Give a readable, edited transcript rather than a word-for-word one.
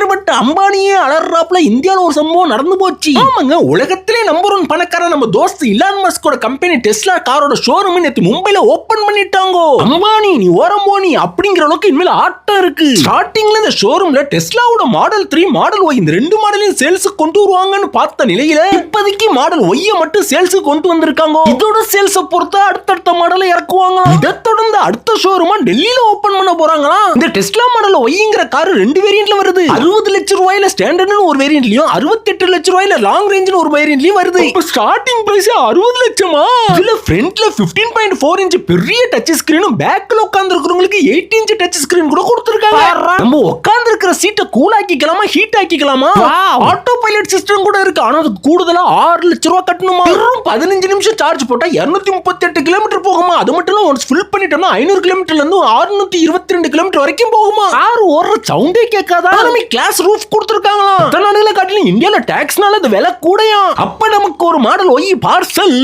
சக்கரவர்த்தி அம்பானியே அலறாப்ல இந்தியால ஒரு சம்பவம் நடந்து போச்சு. ஆமாங்க, உலகத்திலே நம்பர் 1 பணக்கார நம்ம தோஸ்த் இலான் மஸ்கோட கம்பெனி டெஸ்லா காரோட ஷோரூம் நேத்து மும்பைல ஓபன் பண்ணிட்டாங்க. அம்பானி நீ ஓரம் போனி அப்படிங்கிற அளவுக்கு இனிமேல் ஆட்டம் இருக்கு. ஸ்டார்டிங்ல இந்த ஷோரூம்ல டெஸ்லாவோட மாடல் 3 மாடல் ஒய் இந்த ரெண்டு மாடலையும் சேல்ஸுக்கு கொண்டு வருவாங்கன்னு பார்த்த நிலையில இப்போதைக்கு மாடல் ஒய்யை மட்டும் சேல்ஸுக்கு கொண்டு வந்திருக்காங்க. இதோட சேல்ஸ பொறுத்த அடுத்தடுத்த மாடலை இறக்குவாங்க. இதை தொடர்ந்து அடுத்த ஷோரூமா டெல்லியில ஓபன் பண்ண போறாங்களா. இந்த டெஸ்லா மாடல் ஒய்ங்கிற கார் 2 வேரியன்ட்ல வருது. 60 லட்சம் ரூபாயில ஸ்டாண்டர்ட்னு ஒரு வேரியன்ட்லயும் 68 லட்சம் ரூபாயில லாங் ரேஞ்ச்னு ஒரு வேரியன்ட்லயும் வருது. இப்ப ஸ்டார்டிங் பிரைஸ் 60 லட்சமா? இதுல ஃப்ரண்ட்ல 15.4 இன்ச் பெரிய டச் ஸ்கிரீனும் பேக்ல உட்கார்ந்து இருக்கிறவங்களுக்கு 8 இன்ச் டச் ஸ்கிரீன் கூட கொடுத்திருக்காங்க. நம்ம உட்கார்ந்து இருக்கிற சீட்டை கூல் ஆக்கிக்கலாமா ஹீட் ஆக்கிக்கலாமா. ஆட்டோ பைலட் சிஸ்டம் கூட இருக்கு. ஆனா அதுக்கு கூடுதலா 6 லட்சம் ரூபாய் கட்டணுமா. 15 நிமிஷம் சார்ஜ் போட்டா 238 கிலோமீட்டர் போகுமா. அது மட்டும் இல்ல ஒன்ஸ் ஃபில் பண்ணிட்டோம்னா 500 கிலோமீட்டர்ல இருந்து 622 கிலோமீட்டர் வரைக்கும் போகுமா. கார் ஓடுற சவுண்டே கேட்காதா. Class roof கொடுத்திருக்காங்களா. நாடுகளை காட்டிலும் இந்தியால டாக்ஸ்னால அது விலை கூடயா. அப்ப நமக்கு ஒரு மாடல் ஒய் பார்சல்.